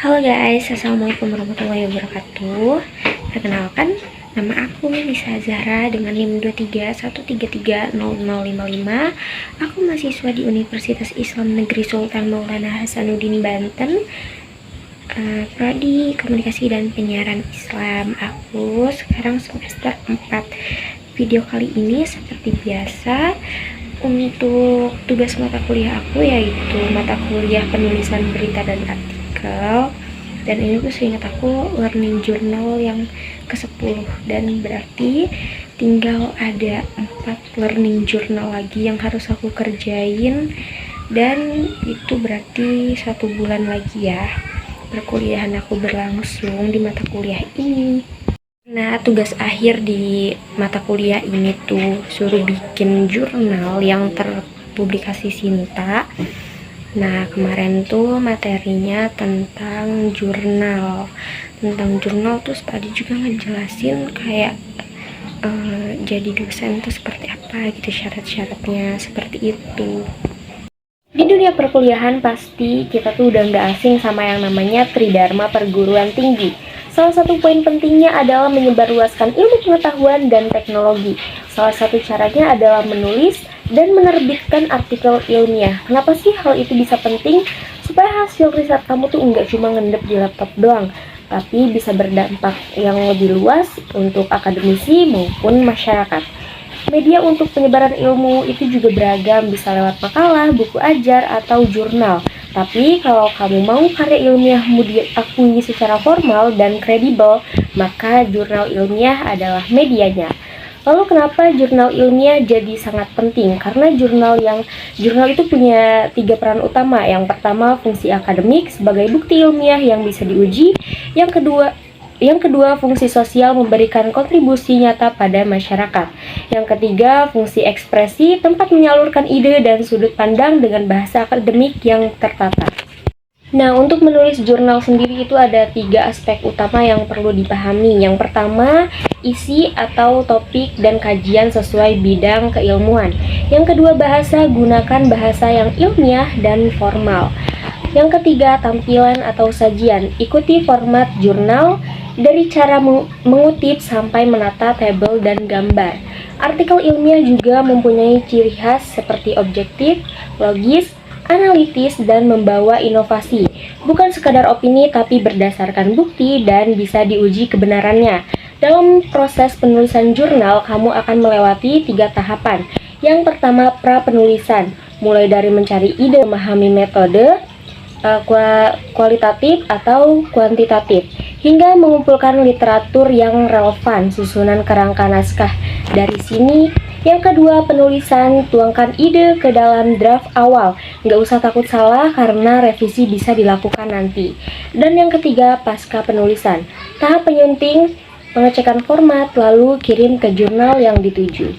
Halo guys, assalamualaikum warahmatullahi wabarakatuh. Perkenalkan, nama aku Nisa Zahra dengan NIM 231330055. Aku mahasiswa di Universitas Islam Negeri Sultan Maulana Hasanuddin Banten, Prodi Komunikasi dan Penyiaran Islam. Aku sekarang semester 4. Video kali ini seperti biasa, untuk tugas mata kuliah aku yaitu mata kuliah penulisan berita dan artikel, dan ini tuh seingat aku learning journal yang ke-10, dan berarti tinggal ada 4 learning journal lagi yang harus aku kerjain, dan itu berarti 1 bulan lagi ya perkuliahan aku berlangsung di mata kuliah ini. Nah, tugas akhir di mata kuliah ini tuh suruh bikin jurnal yang terpublikasi Sinta. Nah, kemarin tuh materinya tentang jurnal. Terus tadi juga ngejelasin kayak jadi dosen tuh seperti apa gitu, syarat-syaratnya seperti itu. Di dunia perkuliahan pasti kita tuh udah nggak asing sama yang namanya Tridharma Perguruan Tinggi. Salah satu poin pentingnya adalah menyebarluaskan ilmu pengetahuan dan teknologi. Salah satu caranya adalah menulis dan menerbitkan artikel ilmiah. Kenapa sih hal itu bisa penting? Supaya hasil riset kamu tuh nggak cuma ngendep di laptop doang, tapi bisa berdampak yang lebih luas untuk akademisi maupun masyarakat. Media untuk penyebaran ilmu itu juga beragam, bisa lewat makalah, buku ajar, atau jurnal. Tapi kalau kamu mau karya ilmiahmu diakui secara formal dan kredibel, maka jurnal ilmiah adalah medianya. Lalu kenapa jurnal ilmiah jadi sangat penting? Karena jurnal itu punya 3 peran utama. Yang pertama, fungsi akademik sebagai bukti ilmiah yang bisa diuji. Yang kedua, fungsi sosial memberikan kontribusi nyata pada masyarakat. Yang ketiga, fungsi ekspresi, tempat menyalurkan ide dan sudut pandang dengan bahasa akademik yang tertata. Nah, untuk menulis jurnal sendiri itu ada 3 aspek utama yang perlu dipahami. Yang pertama, isi atau topik dan kajian sesuai bidang keilmuan. Yang kedua, bahasa, gunakan bahasa yang ilmiah dan formal. Yang ketiga, tampilan atau sajian. Ikuti format jurnal dari cara mengutip sampai menata tabel dan gambar. Artikel ilmiah juga mempunyai ciri khas seperti objektif, logis, analitis, dan membawa inovasi. Bukan sekadar opini tapi berdasarkan bukti dan bisa diuji kebenarannya. Dalam proses penulisan jurnal, kamu akan melewati 3 tahapan. Yang pertama, pra-penulisan, mulai dari mencari ide, memahami metode kualitatif atau kuantitatif, hingga mengumpulkan literatur yang relevan, susunan kerangka naskah. Dari sini, yang kedua, penulisan, tuangkan ide ke dalam draft awal. Nggak usah takut salah karena revisi bisa dilakukan nanti. Dan yang ketiga, pasca penulisan, tahap penyunting, pengecekan format, lalu kirim ke jurnal yang dituju.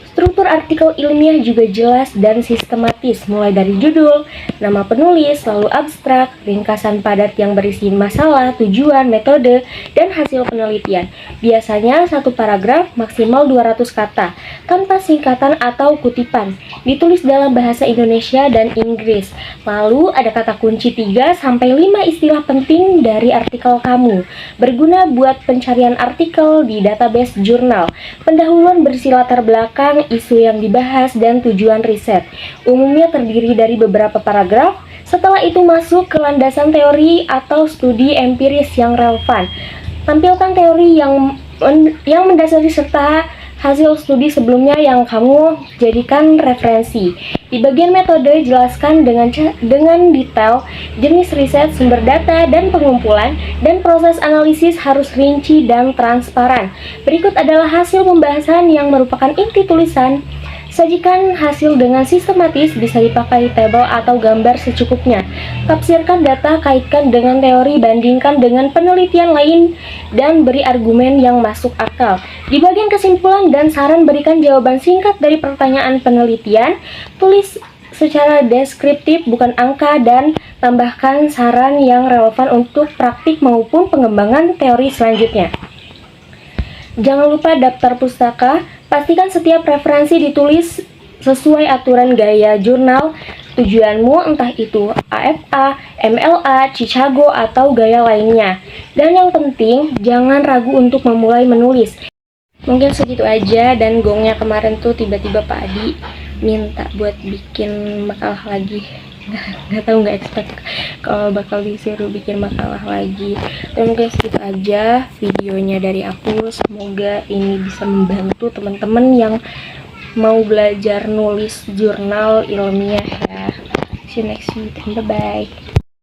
Struktur artikel ilmiah juga jelas dan sistematis, mulai dari judul, nama penulis, lalu abstrak, ringkasan padat yang berisi masalah, tujuan, metode, dan hasil penelitian. Biasanya 1 paragraf maksimal 200 kata, tanpa singkatan atau kutipan. Ditulis dalam bahasa Indonesia dan Inggris. Lalu ada kata kunci 3-5 istilah penting dari artikel kamu. Berguna buat pencarian artikel di database jurnal. Pendahuluan berisi latar belakang, isu yang dibahas, dan tujuan riset. Umumnya terdiri dari beberapa paragraf. Setelah itu masuk ke landasan teori atau studi empiris yang relevan. Tampilkan teori yang mendasari serta hasil studi sebelumnya yang kamu jadikan referensi. Di bagian metode, jelaskan dengan detail jenis riset, sumber data, dan pengumpulan, dan proses analisis harus rinci dan transparan. Berikut adalah hasil pembahasan yang merupakan inti tulisan. Sajikan hasil dengan sistematis, bisa dipakai tabel atau gambar secukupnya. Tafsirkan data, kaitkan dengan teori, bandingkan dengan penelitian lain, dan beri argumen yang masuk akal. Di bagian kesimpulan dan saran, berikan jawaban singkat dari pertanyaan penelitian. Tulis secara deskriptif, bukan angka, dan tambahkan saran yang relevan untuk praktik maupun pengembangan teori selanjutnya. Jangan lupa daftar pustaka. Pastikan setiap referensi ditulis sesuai aturan gaya jurnal. tujuanmu, entah itu AFA, MLA, Chicago, atau gaya lainnya. Dan yang penting, jangan ragu untuk memulai menulis. Mungkin segitu aja, dan gongnya kemarin tuh tiba-tiba Pak Adi minta buat bikin makalah lagi. Nggak tahu, nggak expect kalau bakal disuruh bikin makalah lagi. Dan mungkin segitu aja videonya dari aku. Semoga ini bisa membantu teman-teman yang mau belajar nulis jurnal ilmiah ya. See you next video, bye bye.